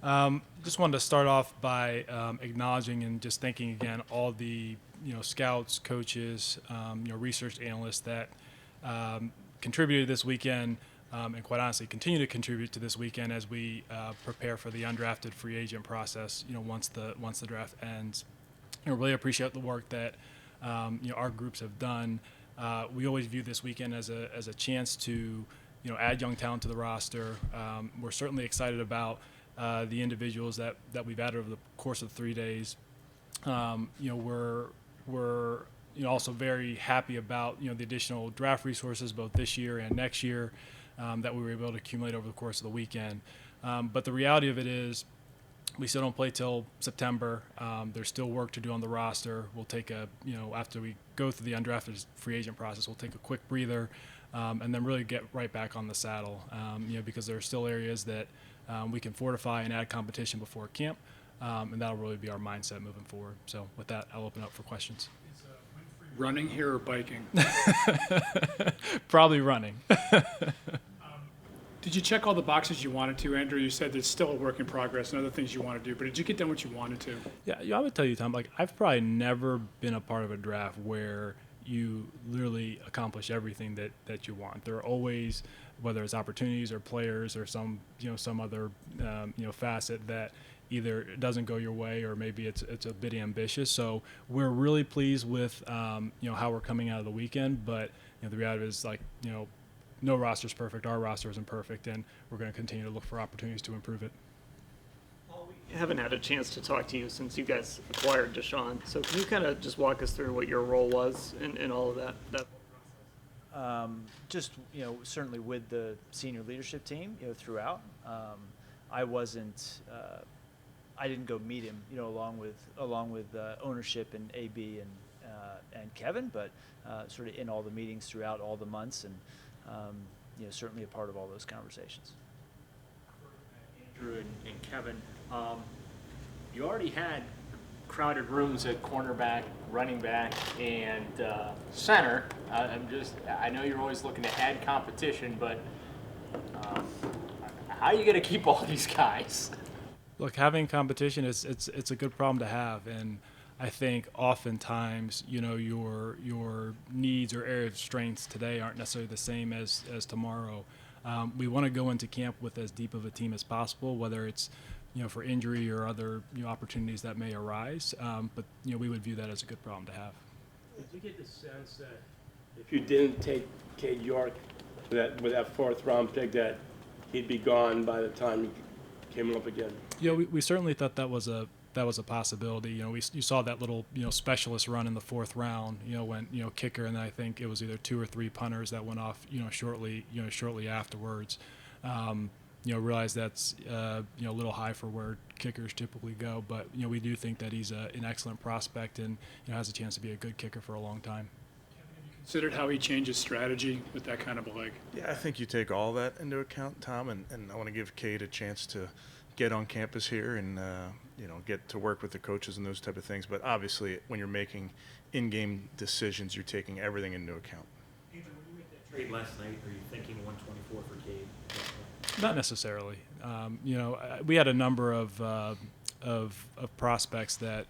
Just wanted to start off by acknowledging and just thanking again all the scouts, coaches, research analysts that contributed this weekend, and quite honestly continue to contribute to this weekend as we prepare for the undrafted free agent process. Once the draft ends, really appreciate the work that our groups have done. We always view this weekend as a chance to add young talent to the roster. We're certainly excited about the individuals that we've added over the course of 3 days. We're also very happy about the additional draft resources both this year and next year that we were able to accumulate over the course of the weekend. But the reality of it is, we still don't play till September. There's still work to do on the roster. We'll take after we go through the undrafted free agent process, we'll take a quick breather and then really get right back on the saddle. Because there are still areas that we can fortify and add competition before camp, and that'll really be our mindset moving forward. So with that, I'll open up for questions. Is running here or biking? Probably running. Did you check all the boxes you wanted to, Andrew? You said there's still a work in progress and other things you want to do, but did you get done what you wanted to? Yeah, I would tell you, Tom, I've probably never been a part of a draft where you literally accomplish everything that you want. There are always, whether it's opportunities or players or some other facet that either doesn't go your way or maybe it's a bit ambitious. So we're really pleased with how we're coming out of the weekend, but the reality is no roster is perfect. Our roster isn't perfect, and we're going to continue to look for opportunities to improve it. Well, we haven't had a chance to talk to you since you guys acquired Deshaun. So can you kind of just walk us through what your role was in all of that process? Certainly with the senior leadership team, throughout. I wasn't. I didn't go meet him, along with ownership and AB and Kevin, but sort of in all the meetings throughout all the months and. Certainly a part of all those conversations. Andrew and Kevin, you already had crowded rooms at cornerback, running back, and center. I know you're always looking to add competition, but how are you going to keep all these guys? Look, having competition it's a good problem to have, and I think oftentimes, your needs or area of strengths today aren't necessarily the same as tomorrow. We want to go into camp with as deep of a team as possible, whether it's, for injury or other opportunities that may arise. But we would view that as a good problem to have. Did you get the sense that if you didn't take Cade York with that fourth round pick, that he'd be gone by the time he came up again? Yeah, we certainly thought that was a possibility. You saw that little specialist run in the fourth round. When kicker, and I think it was either 2 or 3 punters that went off. Shortly afterwards. Realized that's a little high for where kickers typically go. But we do think that he's an excellent prospect and has a chance to be a good kicker for a long time. Have you considered how he changes strategy with that kind of a leg? Yeah, I think you take all that into account, Tom, and I want to give Cade a chance to get on campus here and get to work with the coaches and those type of things. But obviously, when you're making in-game decisions, you're taking everything into account. Andrew, when you make that trade last night, are you thinking 124 for Cade? Not necessarily. We had a number of prospects that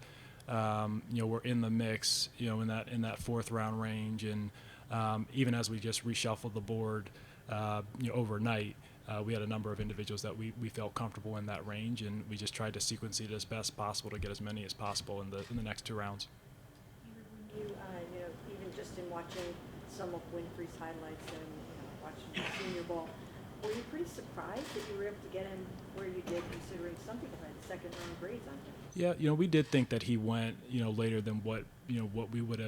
were in the mix, in that fourth round range, and even as we just reshuffled the board, overnight. We had a number of individuals that we felt comfortable in that range, and we just tried to sequence it as best possible to get as many as possible in the next 2 rounds. You, even just in watching some of Winfrey's highlights and watching the Senior Bowl, were you pretty surprised that you were able to get him where you did, considering some people had second-round grades on him? Yeah, we did think that he went, later than what we would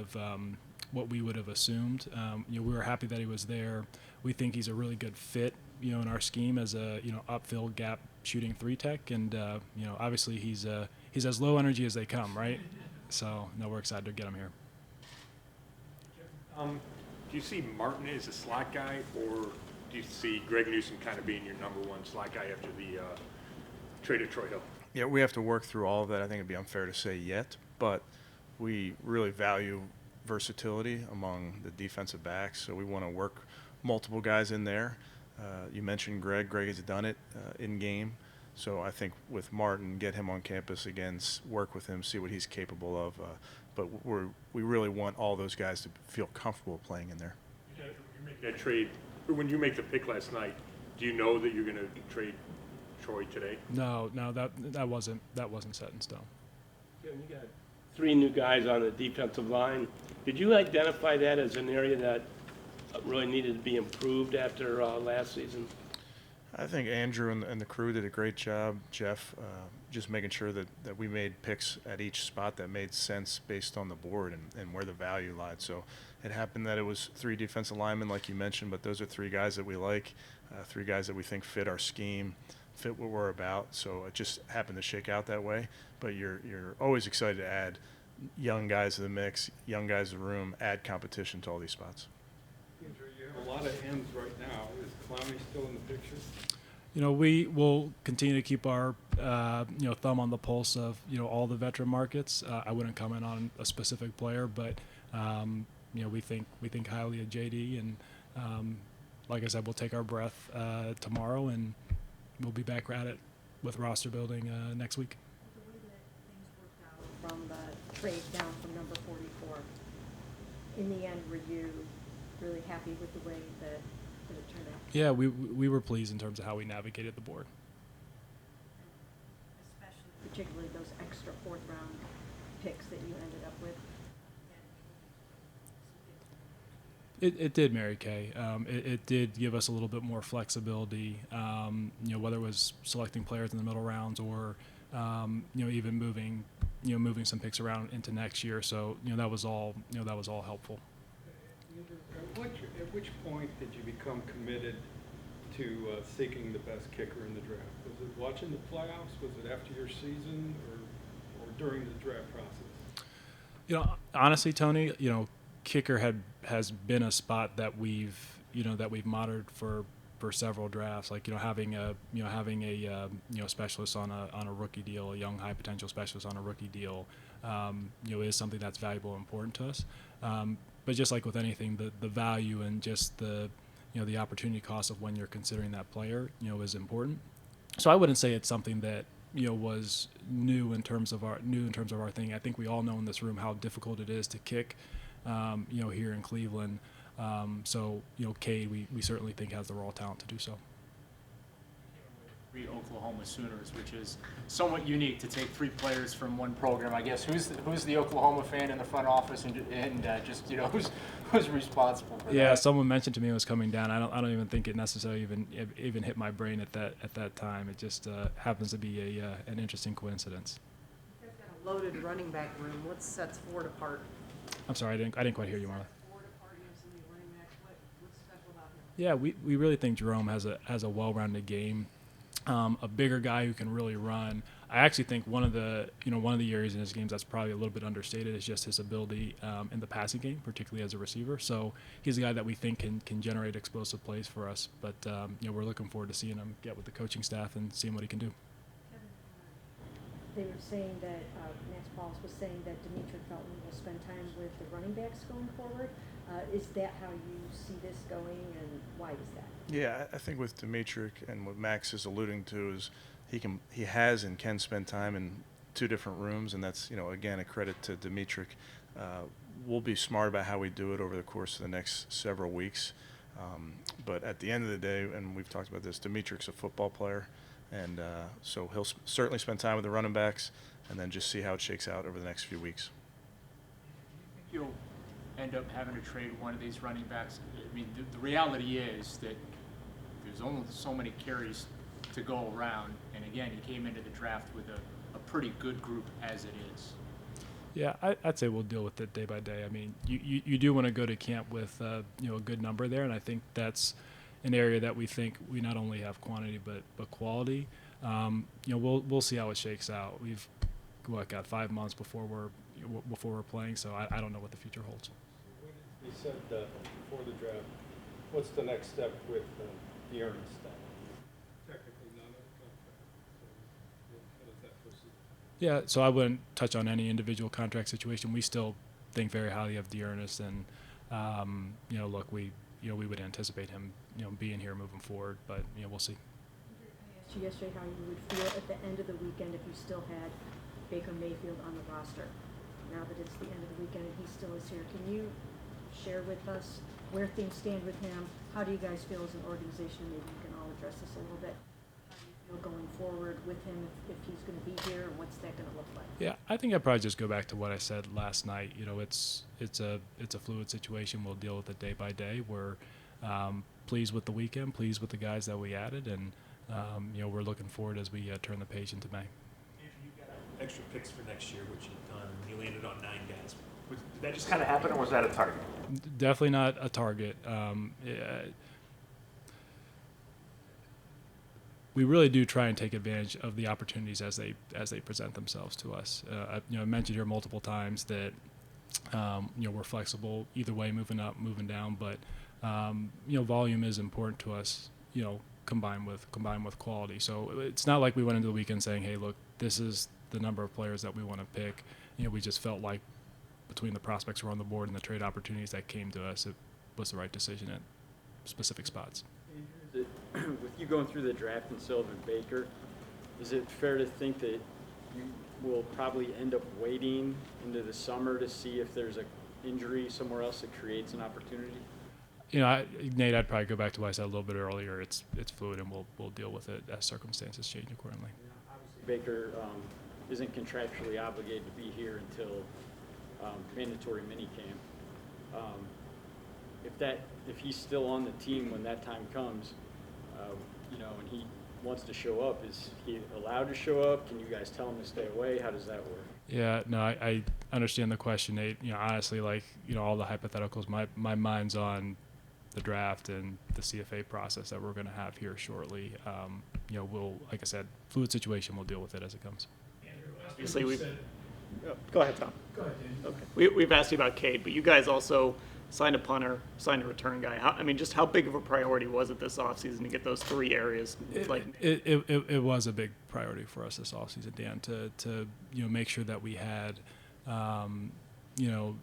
have assumed. We were happy that he was there. We think he's a really good fit, in our scheme as a upfield gap shooting 3-tech, and obviously he's as low energy as they come, right? So we're excited to get him here. Do you see Martin as a slot guy, or do you see Greg Newsom kind of being your number one slot guy after the trade of Troy Hill? Yeah, we have to work through all of that. I think it'd be unfair to say yet, but we really value versatility among the defensive backs, so we want to work multiple guys in there. You mentioned Greg. Greg has done it in game, So I think with Martin, get him on campus again, work with him, see what he's capable of. But we really want all those guys to feel comfortable playing in there. You make that trade, or when you make the pick last night, do you know that you're going to trade Troy today? No, that wasn't set in stone. Kevin, you got 3 new guys on the defensive line. Did you identify that as an area that really needed to be improved after last season? I think Andrew and the crew did a great job. Jeff, just making sure that we made picks at each spot that made sense based on the board and where the value lied. So it happened that it was 3 defensive linemen, like you mentioned, but those are 3 guys that we like, 3 guys that we think fit our scheme, fit what we're about. So it just happened to shake out that way. But you're always excited to add young guys to the mix, young guys to the room, add competition to all these spots. Andrew, you have a lot of ends right now. Is Clowney still in the picture? We will continue to keep our thumb on the pulse of all the veteran markets. I wouldn't comment on a specific player, but we think highly of JD, and like I said, we'll take our breath tomorrow, and we'll be back at it with roster building next week. The way that things worked out from the trade down from number 44, in the end, were you really happy with the way that it turned out? Yeah, we were pleased in terms of how we navigated the board. Especially, particularly those extra 4th round picks that you ended up with. It did, Mary Kay. It did give us a little bit more flexibility, whether it was selecting players in the middle rounds or, even moving some picks around into next year. So, that was all helpful. At which point did you become committed to seeking the best kicker in the draft? Was it watching the playoffs? Was it after your season or during the draft process? Honestly, Tony, kicker has been a spot that we've monitored for several drafts. Like having a specialist on a rookie deal, a young high potential specialist on a rookie deal, is something that's valuable and important to us. But just like with anything, the value and just the opportunity cost of when you're considering that player, is important. So I wouldn't say it's something that was new in terms of our thing. I think we all know in this room how difficult it is to kick, here in Cleveland. So Cade, we certainly think has the raw talent to do so. 3 Oklahoma Sooners, which is somewhat unique to take 3 players from one program. I guess who's the Oklahoma fan in the front office and just who's responsible for that? Yeah, someone mentioned to me it was coming down. I don't even think it necessarily even hit my brain at that time. It just happens to be an interesting coincidence. You've got a loaded running back room. What sets Ford apart? I'm sorry, I didn't quite hear you, Marla. Ford apart, you have so many running backs. What's special about him? Yeah, we really think Jerome has a well-rounded game. A bigger guy who can really run. I actually think one of the areas in his games that's probably a little bit understated is just his ability in the passing game, particularly as a receiver. So he's a guy that we think can generate explosive plays for us. But we're looking forward to seeing him get with the coaching staff and seeing what he can do. They were saying that, Max Paulus was saying that Dimitri Felton will spend time with the running backs going forward. Is that how you see this going, and why is that? Yeah, I think with Dimitri and what Max is alluding to is he has and can spend time in 2 different rooms, and that's again a credit to Dimitri. We'll be smart about how we do it over the course of the next several weeks, but at the end of the day, and we've talked about this, Dimitri's a football player, and so he'll certainly spend time with the running backs, and then just see how it shakes out over the next few weeks. You'll end up having to trade one of these running backs. I mean, the reality is that there's only so many carries to go around, and again, he came into the draft with a pretty good group as it is. Yeah, I'd say we'll deal with it day by day. I mean, you do want to go to camp with a good number there, and I think that's an area that we think we not only have quantity but quality. We'll see how it shakes out. We've got 5 months before we're playing, so I don't know what the future holds. You said before the draft, what's the next step with the Ernest stuff? Technically none of the contract. So how does that proceed? Yeah, so I wouldn't touch on any individual contract situation. We still think very highly of Dearness, and look, we would anticipate him being here moving forward, but we'll see. I asked you yesterday how you would feel at the end of the weekend if you still had Baker Mayfield on the roster. Now that it's the end of the weekend and he still is here, can you share with us where things stand with him? How do you guys feel as an organization? Maybe you can all address this a little bit. How do you feel going forward with him if he's going to be here, and what's that going to look like? Yeah, I think I'd probably just go back to what I said last night. You know, it's a fluid situation. We'll deal with it day by day. We're pleased with the weekend, pleased with the guys that we added, and you know, we're looking forward as we turn the page into May. Andrew, you got extra picks for next year, which you've done, and you landed on 9 guys. Did that just kind of happen, or was that a target? Definitely not a target. We really do try and take advantage of the opportunities as they present themselves to us. I mentioned here multiple times that you know, we're flexible either way, moving up, moving down, but you know, volume is important to us. You know, combined with quality. So it's not like we went into the weekend saying, "Hey, look, this is the number of players that we want to pick." You know, we just felt like between the prospects who were on the board and the trade opportunities that came to us, it was the right decision at specific spots. With you going through the draft and Sylvan Baker, is it fair to think that you will probably end up waiting into the summer to see if there's an injury somewhere else that creates an opportunity? You know, Nate, I'd probably go back to what I said a little bit earlier. It's fluid, and we'll deal with it as circumstances change accordingly. Obviously, Baker isn't contractually obligated to be here until mandatory minicamp. If he's still on the team when that time comes, you know, and he wants to show up, is he allowed to show up? Can you guys tell him to stay away? How does that work? Yeah, no, I understand the question, Nate. You know, honestly, like, you know, all the hypotheticals, my mind's on the draft and the CFA process that we're going to have here shortly. You know, we'll, like I said, fluid situation, we'll deal with it as it comes. Obviously, go ahead, Tom. Go ahead, Danny. Okay. We've asked you about Cade, but you guys also signed a punter, signed a return guy. I mean, just how big of a priority was it this offseason to get those 3 areas? It was a big priority for us this offseason, Dan, to you know, make sure that we had you know,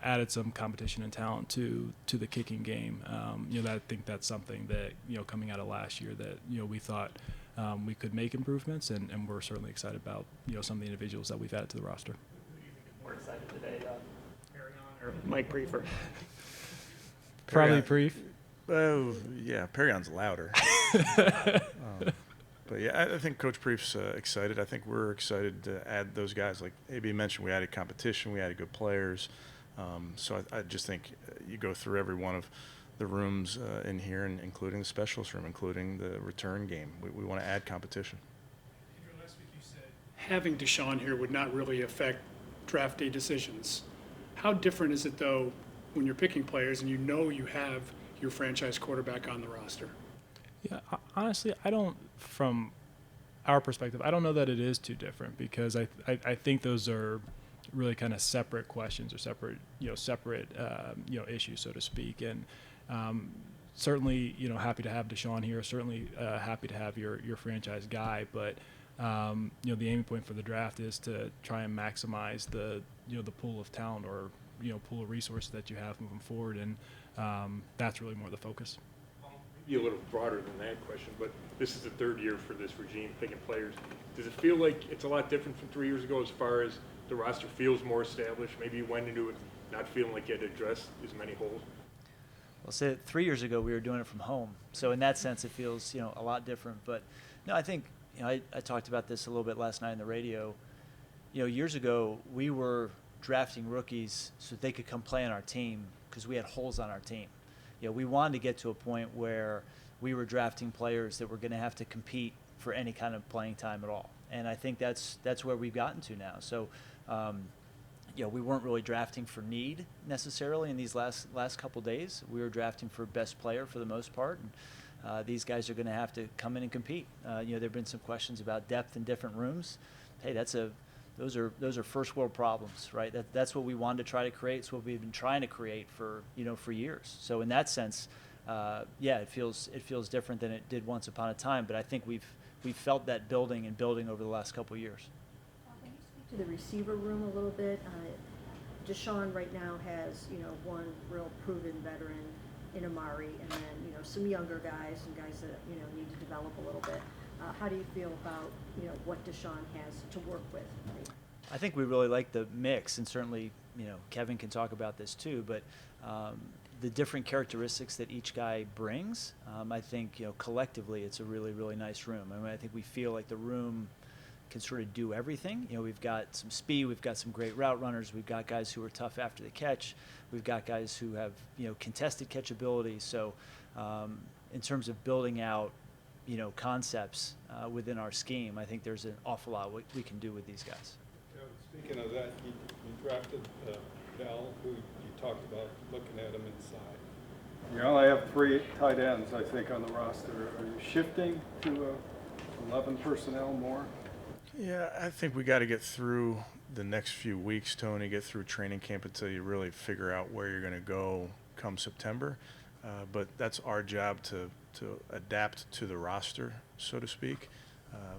added some competition and talent to the kicking game. You know, I think that's something that, you know, coming out of last year that, you know, we thought we could make improvements, and we're certainly excited about, you know, some of the individuals that we've added to the roster. More excited today, Paragon or Mike Prefer? Probably Preef. Oh, yeah, Perion's louder. But yeah, I think Coach Preef's excited. I think we're excited to add those guys. Like AB mentioned, we added competition, we added good players. So I just think you go through every one of the rooms in here, and including the specialist room, including the return game. We want to add competition. Andrew, last week you said having Deshaun here would not really affect draft day decisions. How different is it, though, when you're picking players and you know you have your franchise quarterback on the roster? Yeah, honestly, I don't, from our perspective, I don't know that it is too different, because I think those are really kind of separate questions, or separate issues, so to speak. And certainly, you know, happy to have Deshaun here, certainly happy to have your franchise guy, but you know, the aiming point for the draft is to try and maximize the, you know, the pool of talent, or, you know, pool of resources that you have moving forward, and that's really more the focus. Be a little broader than that question, but this is the 3rd year for this regime picking players. Does it feel like it's a lot different from 3 years ago as far as the roster feels more established? Maybe you went into it not feeling like you had to address as many holes. Well, say 3 years ago we were doing it from home, so in that sense it feels, you know, a lot different. But no, I think, you know, I talked about this a little bit last night on the radio. You know, years ago we were drafting rookies so they could come play on our team because we had holes on our team. You know, we wanted to get to a point where we were drafting players that were going to have to compete for any kind of playing time at all. And I think that's where we've gotten to now. So, you know, we weren't really drafting for need necessarily in these last couple days. We were drafting for best player for the most part. And these guys are going to have to come in and compete. You know, there have been some questions about depth in different rooms. Hey, those are first world problems, right? That's what we wanted to try to create. It's what we've been trying to create for years. So in that sense, yeah, it feels different than it did once upon a time. But I think we've felt that building over the last couple of years. Can you speak to the receiver room a little bit? Deshaun right now has, you know, one real proven veteran in Amari, and then, you know, some younger guys and guys that, you know, need to develop a little bit. How do you feel about, what Deshaun has to work with? I think we really like the mix, and certainly, Kevin can talk about this too, but the different characteristics that each guy brings, I think, collectively it's a really, really nice room. I mean, I think we feel like the room can sort of do everything. We've got some speed, we've got some great route runners, we've got guys who are tough after the catch, we've got guys who have, contested catchability. So in terms of building out, concepts within our scheme, I think there's an awful lot we can do with these guys. Speaking of that, you drafted Bell, who you talked about looking at him inside. You only have 3 tight ends, I think, on the roster. Are you shifting to 11 personnel more? Yeah, I think we got to get through the next few weeks, Tony, get through training camp until you really figure out where you're going to go come September. But that's our job to adapt to the roster, so to speak.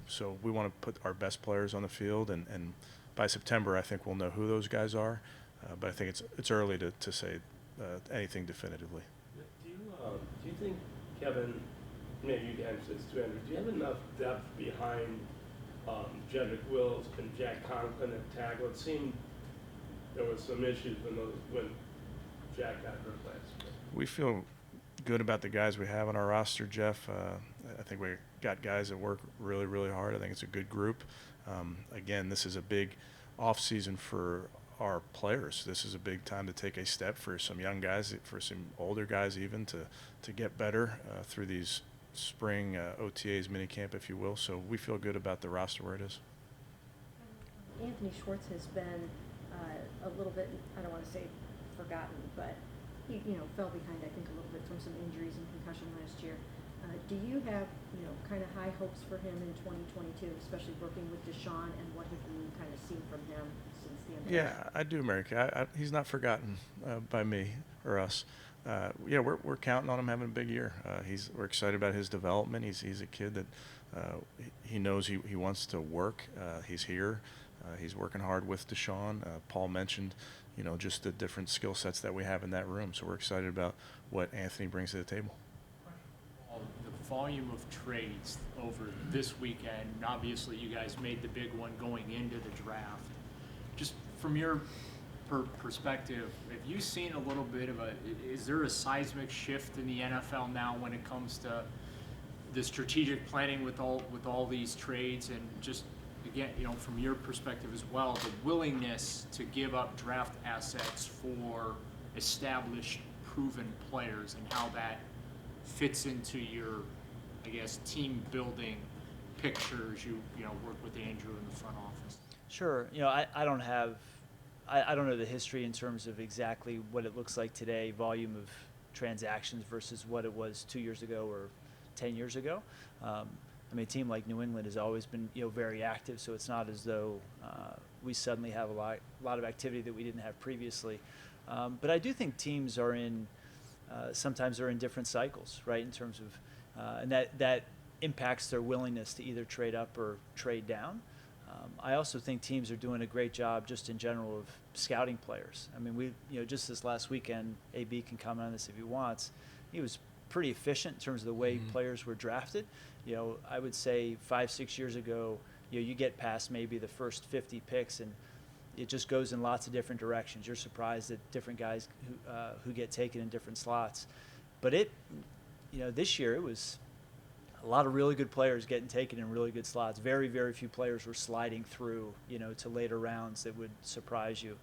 So we want to put our best players on the field, and by September, I think we'll know who those guys are. But I think it's early to say anything definitively. Do you think, Kevin, maybe you can answer this too, Andrew, do you have enough depth behind Jedrick Wills and Jack Conklin at tackle? It seemed there was some issues when Jack got hurt last year. We feel good about the guys we have on our roster, Jeff. I think we got guys that work really, really hard. I think it's a good group. Again, this is a big off-season for our players. This is a big time to take a step for some young guys, for some older guys even, to get better through these spring OTAs, minicamp, if you will. So we feel good about the roster where it is. Anthony Schwartz has been a little bit, I don't want to say forgotten, but he, fell behind, I think, a little bit from some injuries and concussion last year. Do you have, kind of high hopes for him in 2022, especially working with Deshaun, and what have you kind of seen from him since the end of Yeah, I do, Mary Kay. He's not forgotten by me or us. Yeah, we're counting on him having a big year. We're excited about his development. He's a kid that he knows he wants to work. He's here. He's working hard with Deshaun. Paul mentioned, just the different skill sets that we have in that room. So we're excited about what Anthony brings to the table. The volume of trades over this weekend, obviously you guys made the big one going into the draft. Just from your perspective, have you seen a little bit of is there a seismic shift in the NFL now when it comes to the strategic planning with all these trades, and just, again, from your perspective as well, the willingness to give up draft assets for established, proven players, and how that fits into your, I guess, team building pictures you work with Andrew in the front office? Sure. I don't have, I don't know the history in terms of exactly what it looks like today, volume of transactions versus what it was 2 years ago or 10 years ago. A team like New England has always been, very active, so it's not as though we suddenly have a lot of activity that we didn't have previously. But I do think teams are sometimes they're in different cycles, right, in terms of, and that impacts their willingness to either trade up or trade down. I also think teams are doing a great job just in general of scouting players. We, just this last weekend, AB can comment on this if he wants, he was pretty efficient in terms of the way players were drafted. I would say 5-6 years ago, you get past maybe the first 50 picks and it just goes in lots of different directions. You're surprised at different guys who get taken in different slots. But this year it was a lot of really good players getting taken in really good slots. Very, very few players were sliding through, to later rounds that would surprise you.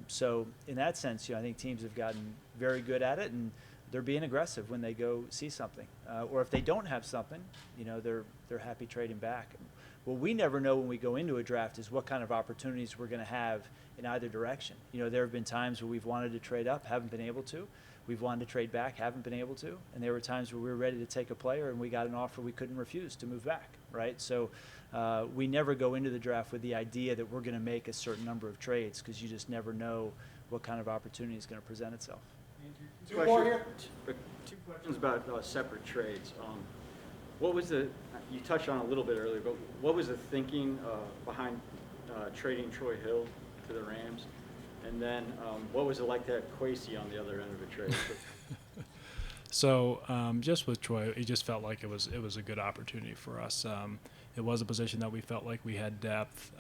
So in that sense, I think teams have gotten very good at it, and they're being aggressive when they go see something. Or if they don't have something, they're happy trading back. What we never know when we go into a draft is what kind of opportunities we're going to have in either direction. There have been times where we've wanted to trade up, haven't been able to. We've wanted to trade back, haven't been able to. And there were times where we were ready to take a player and we got an offer we couldn't refuse to move back, right? So we never go into the draft with the idea that we're going to make a certain number of trades, because you just never know what kind of opportunity is going to present itself. Two questions about separate trades. What was you touched on it a little bit earlier, but what was the thinking behind trading Troy Hill to the Rams? And then what was it like to have Kwesi on the other end of a trade? So just with Troy, it just felt like it was a good opportunity for us. It was a position that we felt like we had depth.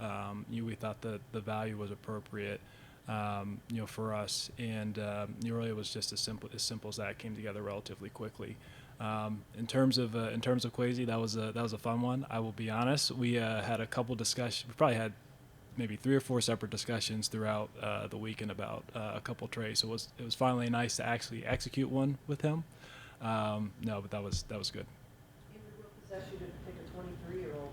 We thought that the value was appropriate, for us, and really it was just as simple as that. Came together relatively quickly. In terms of Kwesi, that was a fun one. I will be honest. We had a couple discussions. We probably had maybe 3 or 4 separate discussions throughout the weekend about a couple trades. So it was finally nice to actually execute one with him. No, but that was good. In the real possession to pick a 23-year-old.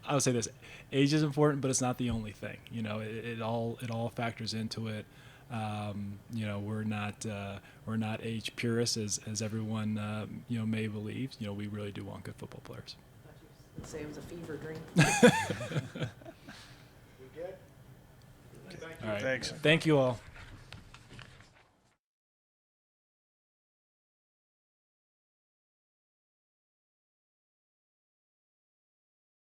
I would say this: age is important, but it's not the only thing. It all factors into it. We're not age purists as everyone may believe. We really do want good football players. Let's say it was a fever dream. All right. Thanks. Thank you all.